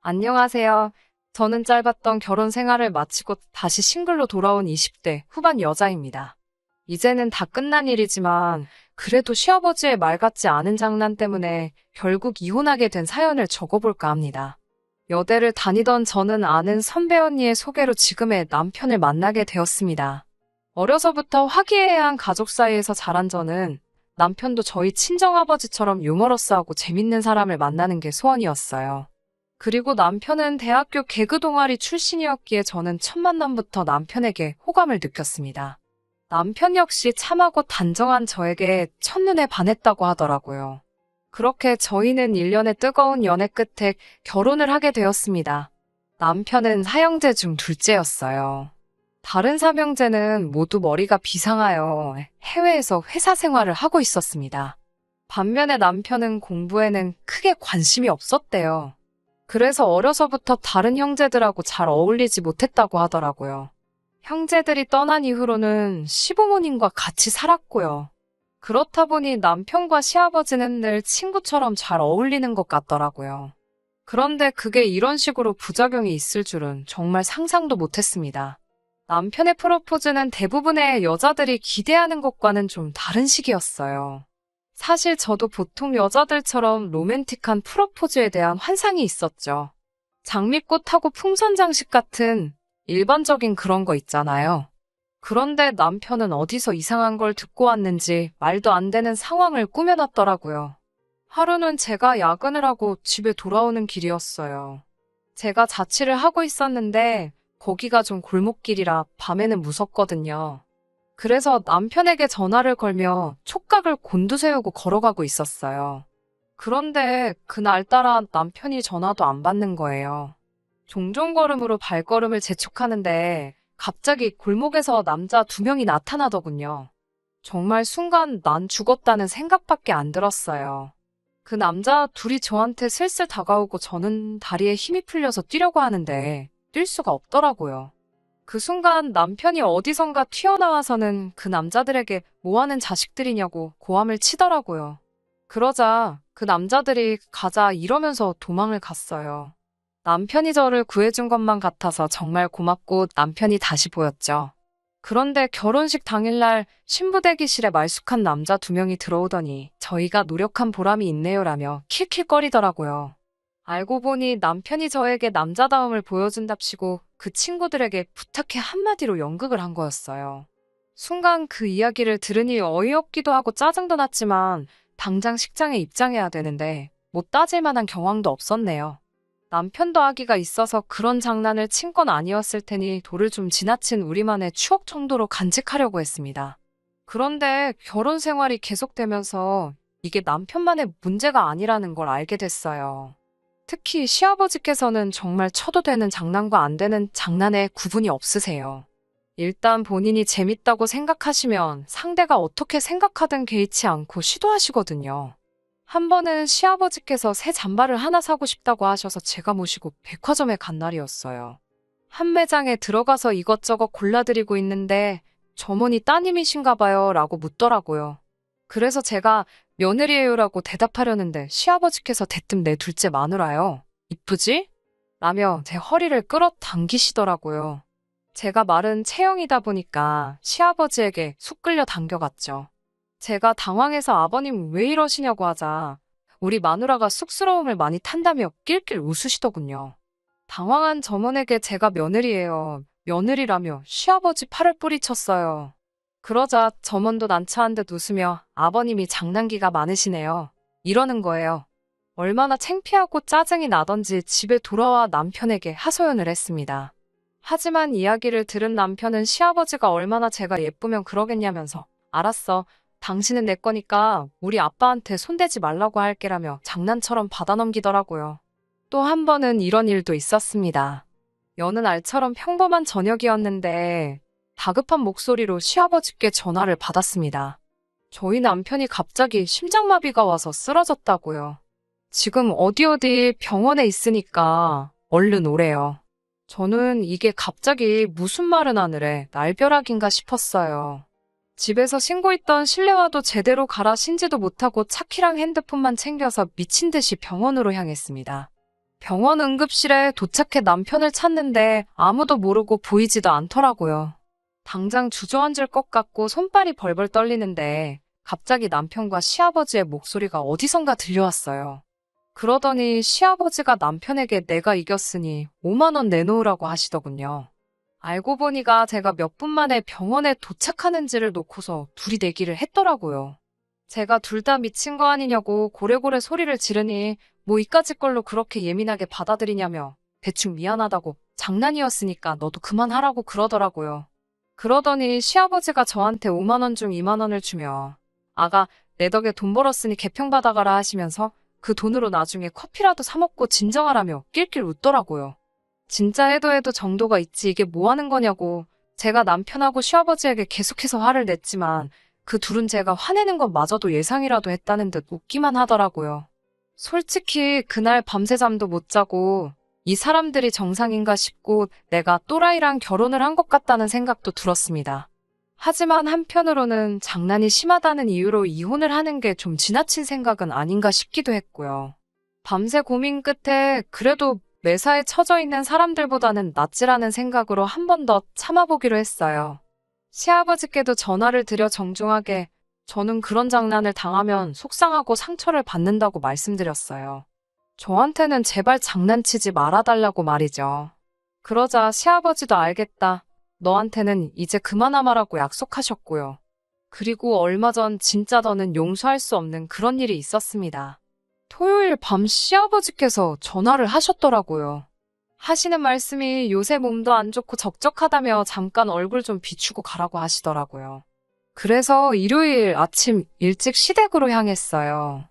안녕하세요. 저는 짧았던 결혼 생활을 마치고 다시 싱글로 돌아온 20대 후반 여자입니다. 이제는 다 끝난 일이지만 그래도 시아버지의 말 같지 않은 장난 때문에 결국 이혼하게 된 사연을 적어볼까 합니다. 여대를 다니던 저는 아는 선배 언니의 소개로 지금의 남편을 만나게 되었습니다. 어려서부터 화기애애한 가족 사이에서 자란 저는 남편도 저희 친정아버지처럼 유머러스하고 재밌는 사람을 만나는 게 소원이었어요. 그리고 남편은 대학교 개그 동아리 출신이었기에 저는 첫 만남부터 남편에게 호감을 느꼈습니다. 남편 역시 참하고 단정한 저에게 첫눈에 반했다고 하더라고요. 그렇게 저희는 1년의 뜨거운 연애 끝에 결혼을 하게 되었습니다. 남편은 사형제 중 둘째였어요. 다른 삼형제는 모두 머리가 비상하여 해외에서 회사 생활을 하고 있었습니다. 반면에 남편은 공부에는 크게 관심이 없었대요. 그래서 어려서부터 다른 형제들하고 잘 어울리지 못했다고 하더라고요. 형제들이 떠난 이후로는 시부모님과 같이 살았고요. 그렇다 보니 남편과 시아버지는 늘 친구처럼 잘 어울리는 것 같더라고요. 그런데 그게 이런 식으로 부작용이 있을 줄은 정말 상상도 못했습니다. 남편의 프로포즈는 대부분의 여자들이 기대하는 것과는 좀 다른 식이었어요. 사실 저도 보통 여자들처럼 로맨틱한 프로포즈에 대한 환상이 있었죠. 장미꽃하고 풍선 장식 같은 일반적인 그런 거 있잖아요. 그런데 남편은 어디서 이상한 걸 듣고 왔는지 말도 안 되는 상황을 꾸며놨더라고요. 하루는 제가 야근을 하고 집에 돌아오는 길이었어요. 제가 자취를 하고 있었는데 거기가 좀 골목길이라 밤에는 무섭거든요. 그래서 남편에게 전화를 걸며 촉각을 곤두세우고 걸어가고 있었어요. 그런데 그날따라 남편이 전화도 안 받는 거예요. 종종 걸음으로 발걸음을 재촉하는데 갑자기 골목에서 남자 2명이 나타나더군요. 정말 순간 난 죽었다는 생각밖에 안 들었어요. 그 남자 둘이 저한테 슬슬 다가오고 저는 다리에 힘이 풀려서 뛰려고 하는데 뛸 수가 없더라고요. 그 순간 남편이 어디선가 튀어나와서는 그 남자들에게 뭐 하는 자식들이냐고 고함을 치더라고요. 그러자 그 남자들이 가자 이러면서 도망을 갔어요. 남편이 저를 구해준 것만 같아서 정말 고맙고 남편이 다시 보였죠. 그런데 결혼식 당일날 신부 대기실에 말쑥한 남자 2명이 들어오더니 저희가 노력한 보람이 있네요라며 킬킬거리더라고요. 알고 보니 남편이 저에게 남자다움을 보여준답시고 그 친구들에게 부탁해 한마디로 연극을 한 거였어요. 순간 그 이야기를 들으니 어이없기도 하고 짜증도 났지만 당장 식장에 입장해야 되는데 뭐 따질 만한 경황도 없었네요. 남편도 아기가 있어서 그런 장난을 친 건 아니었을 테니 도를 좀 지나친 우리만의 추억 정도로 간직하려고 했습니다. 그런데 결혼 생활이 계속되면서 이게 남편만의 문제가 아니라는 걸 알게 됐어요. 특히 시아버지께서는 정말 쳐도 되는 장난과 안 되는 장난에 구분이 없으세요. 일단 본인이 재밌다고 생각하시면 상대가 어떻게 생각하든 개의치 않고 시도하시거든요. 한 번은 시아버지께서 새 잠바를 하나 사고 싶다고 하셔서 제가 모시고 백화점에 간 날이었어요. 한 매장에 들어가서 이것저것 골라드리고 있는데 점원이 따님이신가 봐요 라고 묻더라고요. 그래서 제가 며느리예요라고 대답하려는데 시아버지께서 대뜸 내 둘째 마누라요. 이쁘지? 라며 제 허리를 끌어당기시더라고요. 제가 마른 체형이다 보니까 시아버지에게 쑥 끌려 당겨갔죠. 제가 당황해서 아버님 왜 이러시냐고 하자 우리 마누라가 쑥스러움을 많이 탄다며 낄낄 웃으시더군요. 당황한 점원에게 제가 며느리예요. 며느리라며 시아버지 팔을 뿌리쳤어요. 그러자 점원도 난처한 듯 웃으며 아버님이 장난기가 많으시네요. 이러는 거예요. 얼마나 창피하고 짜증이 나던지 집에 돌아와 남편에게 하소연을 했습니다. 하지만 이야기를 들은 남편은 시아버지가 얼마나 제가 예쁘면 그러겠냐면서 알았어. 당신은 내 거니까 우리 아빠한테 손대지 말라고 할게라며 장난처럼 받아넘기더라고요. 또 한 번은 이런 일도 있었습니다. 여느 날처럼 평범한 저녁이었는데 다급한 목소리로 시아버지께 전화를 받았습니다. 저희 남편이 갑자기 심장마비가 와서 쓰러졌다고요. 지금 어디 병원에 있으니까 얼른 오래요. 저는 이게 갑자기 무슨 말은 하늘에 날벼락인가 싶었어요. 집에서 신고 있던 실내화도 제대로 갈아 신지도 못하고 차키랑 핸드폰만 챙겨서 미친 듯이 병원으로 향했습니다. 병원 응급실에 도착해 남편을 찾는데 아무도 모르고 보이지도 않더라고요. 당장 주저앉을 것 같고 손발이 벌벌 떨리는데 갑자기 남편과 시아버지의 목소리가 어디선가 들려왔어요. 그러더니 시아버지가 남편에게 내가 이겼으니 5만 원 내놓으라고 하시더군요. 알고 보니까 제가 몇 분 만에 병원에 도착하는지를 놓고서 둘이 내기를 했더라고요. 제가 둘 다 미친 거 아니냐고 고래고래 소리를 지르니 뭐 이까짓 걸로 그렇게 예민하게 받아들이냐며 대충 미안하다고 장난이었으니까 너도 그만하라고 그러더라고요. 그러더니 시아버지가 저한테 5만 원 중 2만 원을 주며 아가 내 덕에 돈 벌었으니 개평 받아가라 하시면서 그 돈으로 나중에 커피라도 사 먹고 진정하라며 낄낄 웃더라고요. 진짜 해도 정도가 있지 이게 뭐 하는 거냐고 제가 남편하고 시아버지에게 계속해서 화를 냈지만 그 둘은 제가 화내는 것마저도 예상이라도 했다는 듯 웃기만 하더라고요. 솔직히 그날 밤새 잠도 못 자고 이 사람들이 정상인가 싶고 내가 또라이랑 결혼을 한 것 같다는 생각도 들었습니다. 하지만 한편으로는 장난이 심하다는 이유로 이혼을 하는 게 좀 지나친 생각은 아닌가 싶기도 했고요. 밤새 고민 끝에 그래도 매사에 처져 있는 사람들보다는 낫지라는 생각으로 한 번 더 참아보기로 했어요. 시아버지께도 전화를 드려 정중하게 저는 그런 장난을 당하면 속상하고 상처를 받는다고 말씀드렸어요. 저한테는 제발 장난치지 말아달라고 말이죠. 그러자 시아버지도 알겠다. 너한테는 이제 그만하마라고 약속하셨고요. 그리고 얼마 전 진짜 더는 용서할 수 없는 그런 일이 있었습니다. 토요일 밤 시아버지께서 전화를 하셨더라고요. 하시는 말씀이 요새 몸도 안 좋고 적적하다며 잠깐 얼굴 좀 비추고 가라고 하시더라고요. 그래서 일요일 아침 일찍 시댁으로 향했어요.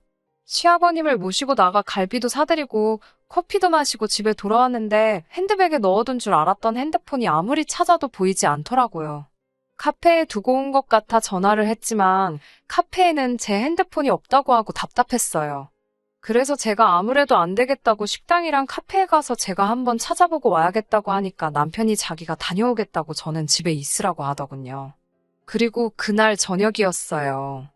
시아버님을 모시고 나가 갈비도 사드리고 커피도 마시고 집에 돌아왔는데 핸드백에 넣어둔 줄 알았던 핸드폰이 아무리 찾아도 보이지 않더라고요. 카페에 두고 온 것 같아 전화를 했지만 카페에는 제 핸드폰이 없다고 하고 답답했어요. 그래서 제가 아무래도 안 되겠다고 식당이랑 카페에 가서 제가 한번 찾아보고 와야겠다고 하니까 남편이 자기가 다녀오겠다고 저는 집에 있으라고 하더군요. 그리고 그날 저녁이었어요.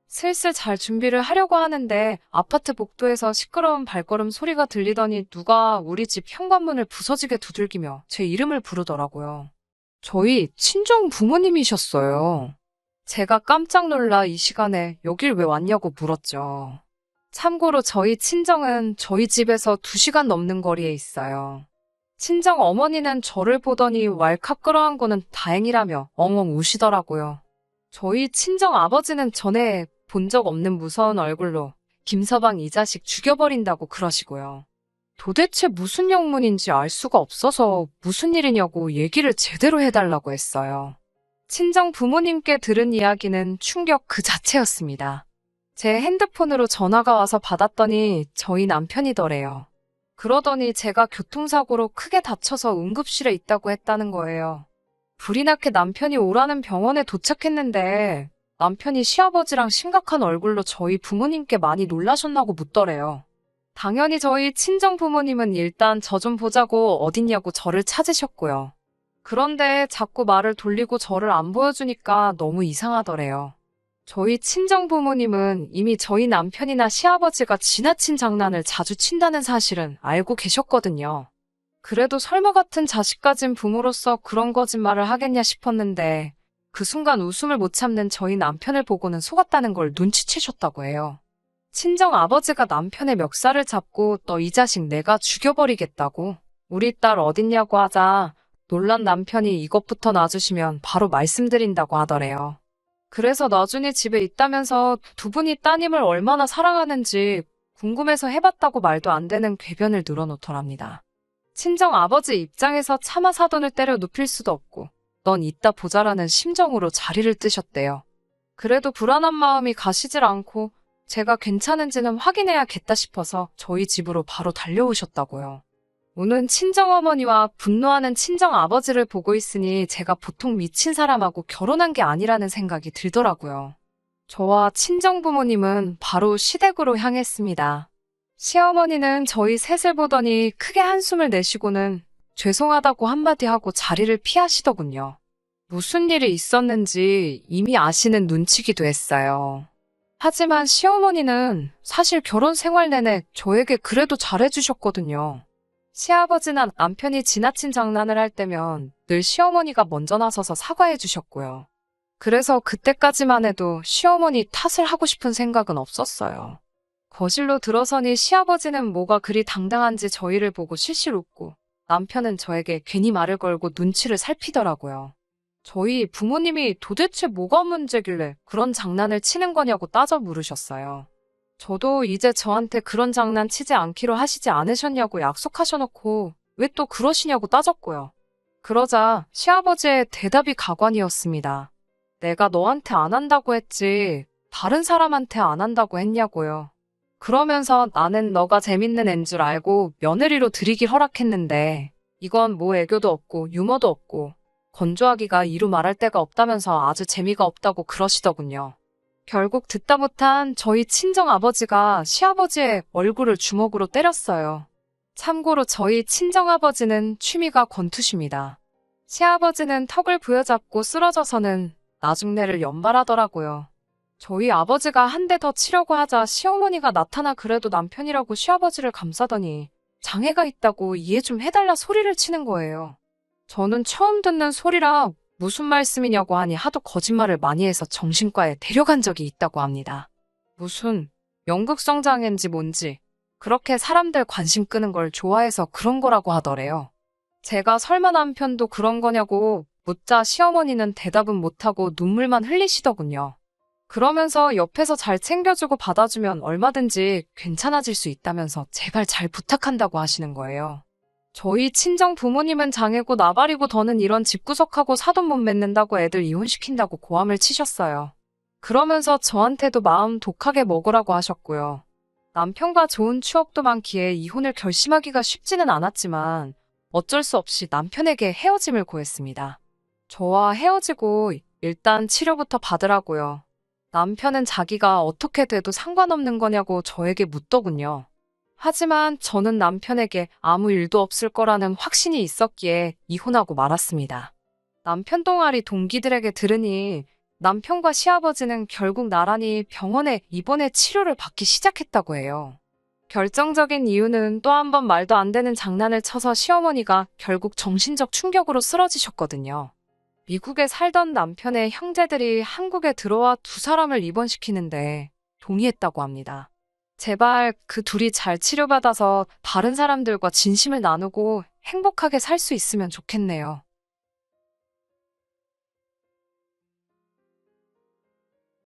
슬슬 잘 준비를 하려고 하는데 아파트 복도에서 시끄러운 발걸음 소리가 들리더니 누가 우리 집 현관문을 부서지게 두들기며 제 이름을 부르더라고요. 저희 친정 부모님이셨어요. 제가 깜짝 놀라 이 시간에 여길 왜 왔냐고 물었죠. 참고로 저희 친정은 저희 집에서 2시간 넘는 거리에 있어요. 친정 어머니는 저를 보더니 왈칵 끌어안고는 다행이라며 엉엉 우시더라고요. 저희 친정 아버지는 전에 본 적 없는 무서운 얼굴로 김서방 이 자식 죽여버린다고 그러시고요. 도대체 무슨 영문인지 알 수가 없어서 무슨 일이냐고 얘기를 제대로 해달라고 했어요. 친정 부모님께 들은 이야기는 충격 그 자체였습니다. 제 핸드폰으로 전화가 와서 받았더니 저희 남편이더래요. 그러더니 제가 교통사고로 크게 다쳐서 응급실에 있다고 했다는 거예요. 불이 나게 남편이 오라는 병원에 도착했는데 남편이 시아버지랑 심각한 얼굴로 저희 부모님께 많이 놀라셨나고 묻더래요. 당연히 저희 친정 부모님은 일단 저 좀 보자고 어딨냐고 저를 찾으셨고요. 그런데 자꾸 말을 돌리고 저를 안 보여주니까 너무 이상하더래요. 저희 친정 부모님은 이미 저희 남편이나 시아버지가 지나친 장난을 자주 친다는 사실은 알고 계셨거든요. 그래도 설마 같은 자식 가진 부모로서 그런 거짓말을 하겠냐 싶었는데 그 순간 웃음을 못 참는 저희 남편을 보고는 속았다는 걸 눈치채셨다고 해요. 친정 아버지가 남편의 멱살을 잡고 너 이 자식 내가 죽여버리겠다고 우리 딸 어딨냐고 하자 놀란 남편이 이것부터 놔주시면 바로 말씀드린다고 하더래요. 그래서 나중에 집에 있다면서 두 분이 따님을 얼마나 사랑하는지 궁금해서 해봤다고 말도 안 되는 궤변을 늘어놓더랍니다. 친정 아버지 입장에서 차마 사돈을 때려 눕힐 수도 없고 넌 이따 보자라는 심정으로 자리를 뜨셨대요. 그래도 불안한 마음이 가시질 않고 제가 괜찮은지는 확인해야겠다 싶어서 저희 집으로 바로 달려오셨다고요. 우는 친정어머니와 분노하는 친정아버지를 보고 있으니 제가 보통 미친 사람하고 결혼한 게 아니라는 생각이 들더라고요. 저와 친정부모님은 바로 시댁으로 향했습니다. 시어머니는 저희 셋을 보더니 크게 한숨을 내쉬고는 죄송하다고 한마디 하고 자리를 피하시더군요. 무슨 일이 있었는지 이미 아시는 눈치기도 했어요. 하지만 시어머니는 사실 결혼 생활 내내 저에게 그래도 잘해주셨거든요. 시아버지는 남편이 지나친 장난을 할 때면 늘 시어머니가 먼저 나서서 사과해 주셨고요. 그래서 그때까지만 해도 시어머니 탓을 하고 싶은 생각은 없었어요. 거실로 들어서니 시아버지는 뭐가 그리 당당한지 저희를 보고 실실 웃고 남편은 저에게 괜히 말을 걸고 눈치를 살피더라고요. 저희 부모님이 도대체 뭐가 문제길래 그런 장난을 치는 거냐고 따져 물으셨어요. 저도 이제 저한테 그런 장난 치지 않기로 하시지 않으셨냐고 약속하셔놓고 왜 또 그러시냐고 따졌고요. 그러자 시아버지의 대답이 가관이었습니다. 내가 너한테 안 한다고 했지 다른 사람한테 안 한다고 했냐고요. 그러면서 나는 너가 재밌는 앤 줄 알고 며느리로 들이길 허락했는데 이건 뭐 애교도 없고 유머도 없고 건조하기가 이루 말할 데가 없다면서 아주 재미가 없다고 그러시더군요. 결국 듣다 못한 저희 친정아버지가 시아버지의 얼굴을 주먹으로 때렸어요. 참고로 저희 친정아버지는 취미가 권투십니다. 시아버지는 턱을 부여잡고 쓰러져서는 나중내를 연발하더라고요. 저희 아버지가 한 대 더 치려고 하자 시어머니가 나타나 그래도 남편이라고 시아버지를 감싸더니 장애가 있다고 이해 좀 해달라 소리를 치는 거예요. 저는 처음 듣는 소리라 무슨 말씀이냐고 하니 하도 거짓말을 많이 해서 정신과에 데려간 적이 있다고 합니다. 무슨 연극성 장애인지 뭔지 그렇게 사람들 관심 끄는 걸 좋아해서 그런 거라고 하더래요. 제가 설마 남편도 그런 거냐고 묻자 시어머니는 대답은 못하고 눈물만 흘리시더군요. 그러면서 옆에서 잘 챙겨주고 받아주면 얼마든지 괜찮아질 수 있다면서 제발 잘 부탁한다고 하시는 거예요. 저희 친정 부모님은 장애고 나발이고 더는 이런 집구석하고 사돈 못 맺는다고 애들 이혼시킨다고 고함을 치셨어요. 그러면서 저한테도 마음 독하게 먹으라고 하셨고요. 남편과 좋은 추억도 많기에 이혼을 결심하기가 쉽지는 않았지만 어쩔 수 없이 남편에게 헤어짐을 고했습니다. 저와 헤어지고 일단 치료부터 받으라고요. 남편은 자기가 어떻게 돼도 상관없는 거냐고 저에게 묻더군요. 하지만 저는 남편에게 아무 일도 없을 거라는 확신이 있었기에 이혼하고 말았습니다. 남편 동아리 동기들에게 들으니 남편과 시아버지는 결국 나란히 병원에 입원해 치료를 받기 시작했다고 해요. 결정적인 이유는 또 한 번 말도 안 되는 장난을 쳐서 시어머니가 결국 정신적 충격으로 쓰러지셨거든요. 미국에 살던 남편의 형제들이 한국에 들어와 두 사람을 입원시키는데 동의했다고 합니다. 제발 그 둘이 잘 치료받아서 다른 사람들과 진심을 나누고 행복하게 살 수 있으면 좋겠네요.